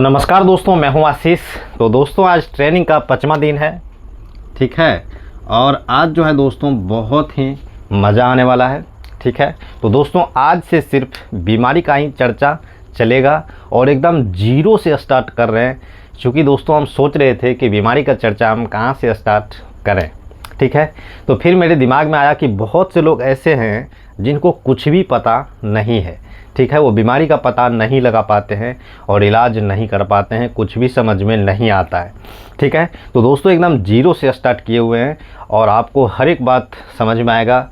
नमस्कार दोस्तों, मैं हूं आशीष। तो दोस्तों आज ट्रेनिंग का 5वां दिन है, ठीक है। और आज जो है दोस्तों बहुत ही मज़ा आने वाला है, ठीक है। तो दोस्तों आज से सिर्फ बीमारी का ही चर्चा चलेगा और एकदम जीरो से स्टार्ट कर रहे हैं, क्योंकि दोस्तों हम सोच रहे थे कि बीमारी का चर्चा हम कहाँ से स्टार्ट करें, ठीक है। तो फिर मेरे दिमाग में आया कि बहुत से लोग ऐसे हैं जिनको कुछ भी पता नहीं है, ठीक है। वो बीमारी का पता नहीं लगा पाते हैं और इलाज नहीं कर पाते हैं, कुछ भी समझ में नहीं आता है, ठीक है। तो दोस्तों एकदम जीरो से स्टार्ट किए हुए हैं और आपको हर एक बात समझ में आएगा।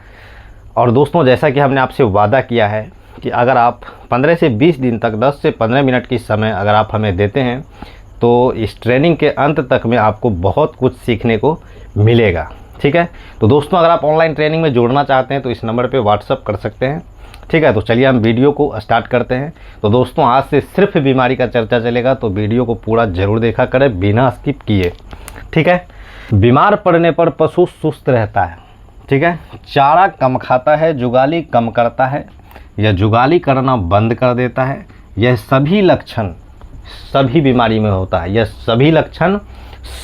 और दोस्तों जैसा कि हमने आपसे वादा किया है कि अगर आप 15 से 20 दिन तक 10 से 15 मिनट की समय अगर आप हमें देते हैं तो इस ट्रेनिंग के अंत तक में आपको बहुत कुछ सीखने को मिलेगा, ठीक है। तो दोस्तों अगर आप ऑनलाइन ट्रेनिंग में जुड़ना चाहते हैं तो इस नंबर पे व्हाट्सअप कर सकते हैं, ठीक है। तो चलिए हम वीडियो को स्टार्ट करते हैं। तो दोस्तों आज से सिर्फ बीमारी का चर्चा चलेगा, तो वीडियो को पूरा ज़रूर देखा करें बिना स्किप किए, ठीक है। बीमार पड़ने पर पशु सुस्त रहता है, ठीक है। चारा कम खाता है, जुगाली कम करता है या जुगाली करना बंद कर देता है। यह सभी लक्षण सभी बीमारी में होता है, यह सभी लक्षण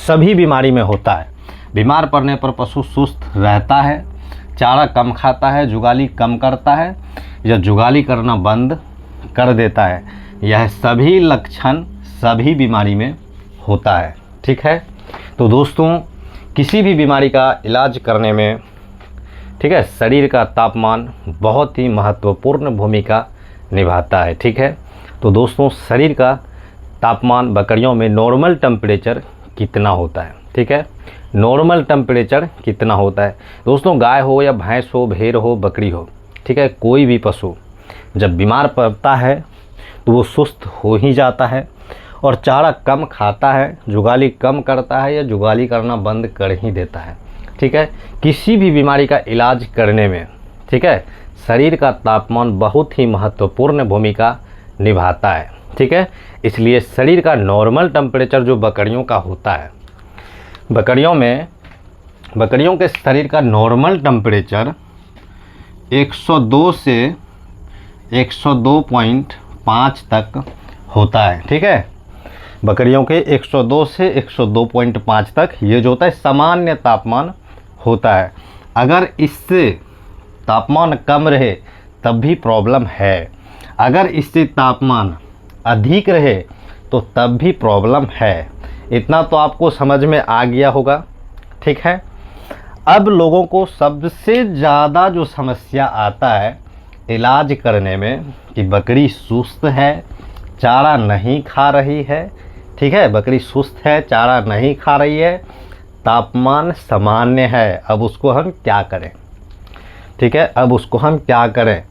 सभी बीमारी में होता है। बीमार पड़ने पर पशु सुस्त रहता है, चारा कम खाता है, जुगाली कम करता है या जुगाली करना बंद कर देता है। यह सभी लक्षण सभी बीमारी में होता है, ठीक है। तो दोस्तों किसी भी बीमारी का इलाज करने में, ठीक है, शरीर का तापमान बहुत ही महत्वपूर्ण भूमिका निभाता है, ठीक है। तो दोस्तों शरीर का तापमान बकरियों में नॉर्मल टेम्परेचर कितना होता है, ठीक है। नॉर्मल टेम्परेचर कितना होता है दोस्तों, गाय हो या भैंस हो, भेड़ हो, बकरी हो, ठीक है, कोई भी पशु जब बीमार पड़ता है तो वो सुस्त हो ही जाता है और चारा कम खाता है, जुगाली कम करता है या जुगाली करना बंद कर ही देता है, ठीक है। किसी भी बीमारी का इलाज करने में, ठीक है, शरीर का तापमान बहुत ही महत्वपूर्ण भूमिका निभाता है, ठीक है। इसलिए शरीर का नॉर्मल टेम्परेचर जो बकरियों का होता है, बकरियों के शरीर का नॉर्मल टेम्परेचर 102 से 102.5 तक होता है, ठीक है। बकरियों के 102 से 102.5 तक ये जो होता है सामान्य तापमान होता है। अगर इससे तापमान कम रहे तब भी प्रॉब्लम है, अगर इससे तापमान अधिक रहे तो तब भी प्रॉब्लम है। इतना तो आपको समझ में आ गया होगा, ठीक है। अब लोगों को सबसे ज़्यादा जो समस्या आता है इलाज करने में कि बकरी सुस्त है, चारा नहीं खा रही है, ठीक है, बकरी सुस्त है, चारा नहीं खा रही है, तापमान सामान्य है, अब उसको हम क्या करें, ठीक है। अब उसको हम क्या करें।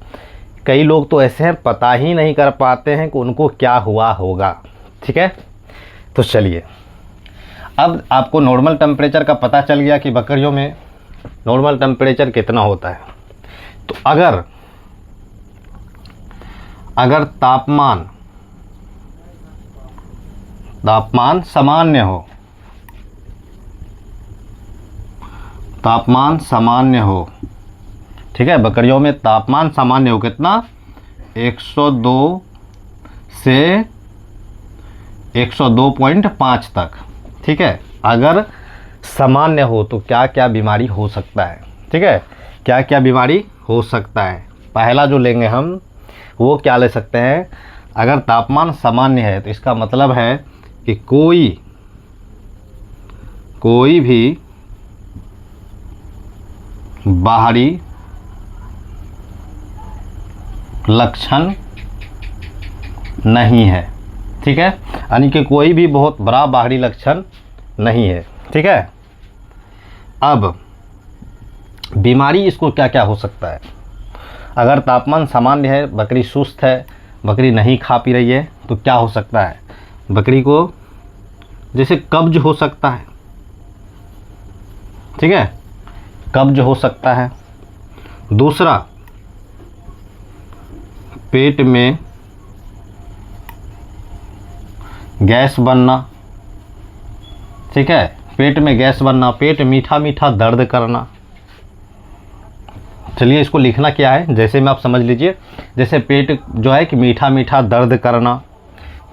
कई लोग तो ऐसे हैं पता ही नहीं कर पाते हैं कि उनको क्या हुआ होगा, ठीक है। तो चलिए अब आपको नॉर्मल टेम्परेचर का पता चल गया कि बकरियों में नॉर्मल टेम्परेचर कितना होता है। तो अगर तापमान सामान्य हो, तापमान सामान्य हो, ठीक है, बकरियों में तापमान सामान्य हो कितना, 102 से 102.5 तक, ठीक है। अगर सामान्य हो तो क्या क्या बीमारी हो सकता है, ठीक है, क्या क्या बीमारी हो सकता है। पहला जो लेंगे हम वो क्या ले सकते हैं, अगर तापमान सामान्य है तो इसका मतलब है कि कोई भी बाहरी लक्षण नहीं है, ठीक है, यानी कि कोई भी बहुत बड़ा बाहरी लक्षण नहीं है, ठीक है। अब बीमारी इसको क्या क्या हो सकता है। अगर तापमान सामान्य है, बकरी सुस्त है, बकरी नहीं खा पी रही है, तो क्या हो सकता है, बकरी को जैसे कब्ज हो सकता है, ठीक है, कब्ज हो सकता है। दूसरा, पेट में गैस बनना, ठीक है, पेट में गैस बनना, पेट मीठा मीठा दर्द करना। चलिए इसको लिखना क्या है, जैसे में आप समझ लीजिए, जैसे पेट जो है कि मीठा मीठा दर्द करना।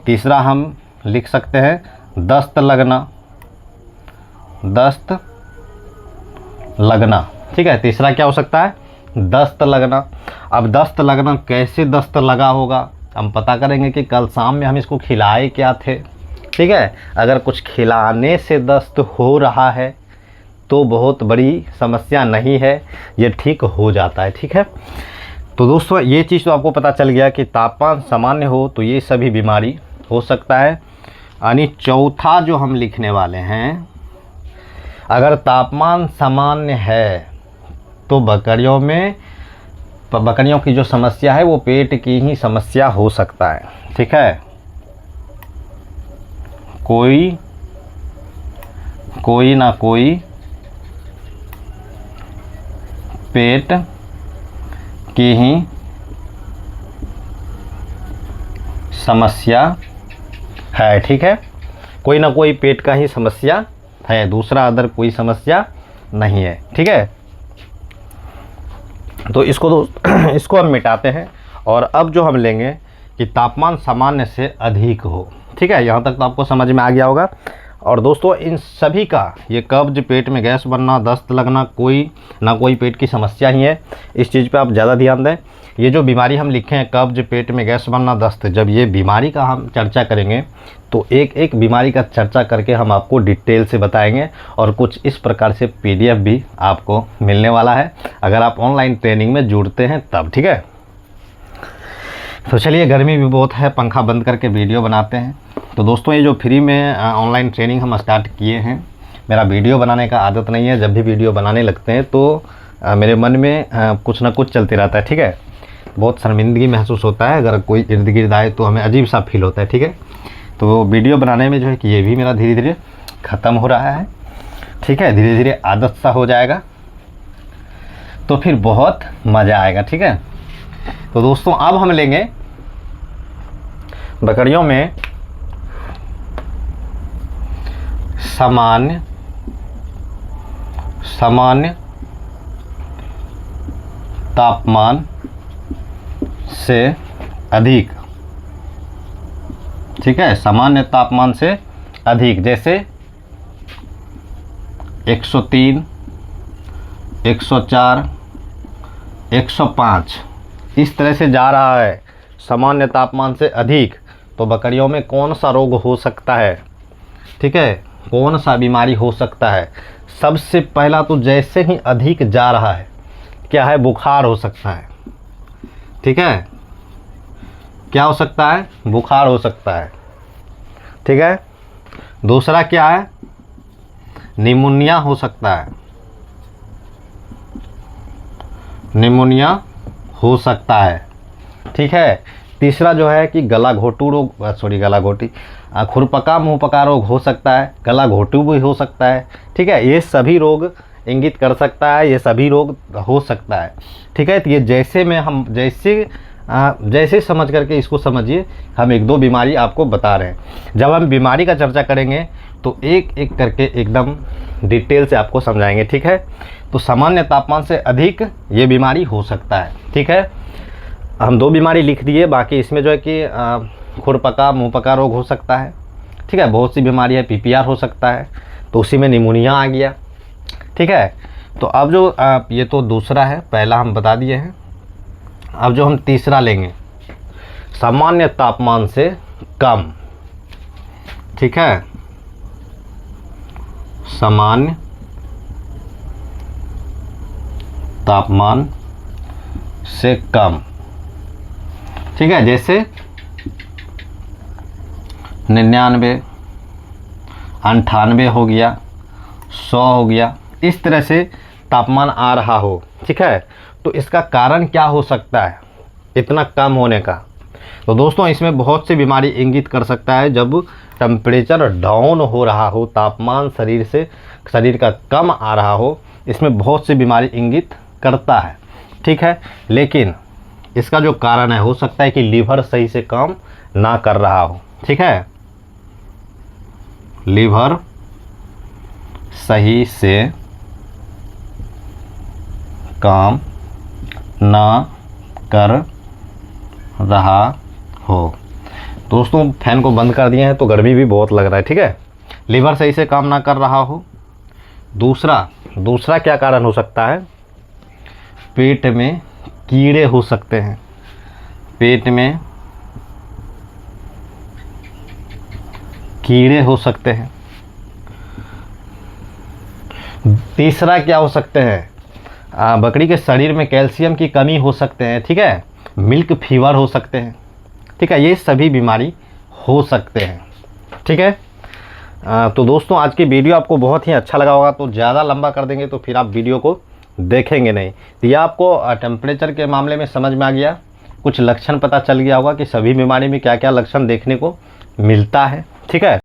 तीसरा हम लिख सकते हैं दस्त लगना, दस्त लगना। ठीक है, तीसरा क्या हो सकता है, दस्त लगना। अब दस्त लगना, कैसे दस्त लगा होगा हम पता करेंगे कि कल शाम में हम इसको खिलाए क्या थे। ठीक है, अगर कुछ खिलाने से दस्त हो रहा है तो बहुत बड़ी समस्या नहीं है, ये ठीक हो जाता है। ठीक है, तो दोस्तों ये चीज़ तो आपको पता चल गया कि तापमान सामान्य हो तो ये सभी बीमारी हो सकता है। यानी चौथा जो हम लिखने वाले हैं, अगर तापमान सामान्य है तो बकरियों की जो समस्या है वो पेट की ही समस्या हो सकता है। ठीक है, कोई ना कोई पेट की ही समस्या है। ठीक है, कोई ना कोई पेट का ही समस्या है, दूसरा अदर कोई समस्या नहीं है। ठीक है, तो इसको हम मिटाते हैं और अब जो हम लेंगे कि तापमान सामान्य से अधिक हो। ठीक है, यहाँ तक तो आपको समझ में आ गया होगा। और दोस्तों इन सभी का, ये कब्ज, पेट में गैस बनना, दस्त लगना, कोई ना कोई पेट की समस्या ही है। इस चीज़ पे आप ज़्यादा ध्यान दें। ये जो बीमारी हम लिखे हैं, कब्ज, पेट में गैस बनना, दस्त, जब ये बीमारी का हम चर्चा करेंगे तो एक एक बीमारी का चर्चा करके हम आपको डिटेल से बताएंगे और कुछ इस प्रकार से PDF भी आपको मिलने वाला है अगर आप ऑनलाइन ट्रेनिंग में जुड़ते हैं तब। ठीक है, तो चलिए, गर्मी भी बहुत है, पंखा बंद करके वीडियो बनाते हैं। तो दोस्तों ये जो फ्री में ऑनलाइन ट्रेनिंग हम स्टार्ट किए हैं, मेरा वीडियो बनाने का आदत नहीं है। जब भी वीडियो बनाने लगते हैं तो मेरे मन में कुछ ना कुछ चलते रहता है। ठीक है, बहुत शर्मिंदगी महसूस होता है, अगर कोई इर्द गिर्द आए तो हमें अजीब सा फील होता है। ठीक है, तो वीडियो बनाने में जो है कि ये भी मेरा धीरे धीरे ख़त्म हो रहा है। ठीक है, धीरे धीरे आदत सा हो जाएगा तो फिर बहुत मज़ा आएगा। ठीक है, तो दोस्तों अब हम लेंगे बकरियों में सामान्य तापमान से अधिक। ठीक है, सामान्य तापमान से अधिक, जैसे 103, 104, 105 इस तरह से जा रहा है सामान्य तापमान से अधिक, तो बकरियों में कौन सा रोग हो सकता है। ठीक है, कौन सा बीमारी हो सकता है। सबसे पहला तो जैसे ही अधिक जा रहा है, क्या है, बुखार हो सकता है। ठीक है, क्या हो सकता है, बुखार हो सकता है। ठीक है, दूसरा क्या है, निमोनिया हो सकता है, निमोनिया हो सकता है। ठीक है, तीसरा जो है कि खुरपका मुंहपका रोग हो सकता है, गला घोटू भी हो सकता है। ठीक है, ये सभी रोग इंगित कर सकता है, ये सभी रोग हो सकता है। ठीक है, तो ये जैसे समझ करके इसको समझिए, हम एक दो बीमारी आपको बता रहे हैं। जब हम बीमारी का चर्चा करेंगे तो एक एक करके एकदम डिटेल से आपको समझाएंगे। ठीक है, तो सामान्य तापमान से अधिक ये बीमारी हो सकता है। ठीक है, हम दो बीमारी लिख दिए, बाकी इसमें जो है कि खुरपका मुंहपका रोग हो सकता है। ठीक है, बहुत सी बीमारी है, PPR हो सकता है, तो उसी में निमोनिया आ गया। ठीक है, तो अब जो ये तो दूसरा है, पहला हम बता दिए हैं। अब जो हम तीसरा लेंगे, सामान्य तापमान से कम। ठीक है, सामान्य तापमान से कम। ठीक है, जैसे 99, 98 हो गया, 100 हो गया, इस तरह से तापमान आ रहा हो। ठीक है, तो इसका कारण क्या हो सकता है इतना कम होने का। तो दोस्तों इसमें बहुत सी बीमारी इंगित कर सकता है। जब टेम्परेचर डाउन हो रहा हो, तापमान शरीर का कम आ रहा हो, इसमें बहुत सी बीमारी इंगित करता है। ठीक है, लेकिन इसका जो कारण है, हो सकता है कि लीवर सही से काम ना कर रहा हो। ठीक है, लीवर सही से काम ना कर रहा हो, दोस्तों फैन को बंद कर दिए हैं तो गर्मी भी बहुत लग रहा है, ठीक है। लीवर सही से काम ना कर रहा हो। दूसरा क्या कारण हो सकता है, पेट में कीड़े हो सकते हैं, पेट में कीड़े हो सकते हैं। तीसरा क्या हो सकते हैं, बकरी के शरीर में कैल्शियम की कमी हो सकते हैं, ठीक है। मिल्क फीवर हो सकते हैं, ठीक है। ये सभी बीमारी हो सकते हैं, ठीक है। तो दोस्तों आज की वीडियो आपको बहुत ही अच्छा लगा होगा, तो ज़्यादा लंबा कर देंगे तो फिर आप वीडियो को देखेंगे नहीं। तो यह आपको टेम्परेचर के मामले में समझ में आ गया, कुछ लक्षण पता चल गया होगा कि सभी बीमारी में क्या क्या लक्षण देखने को मिलता है, ठीक है।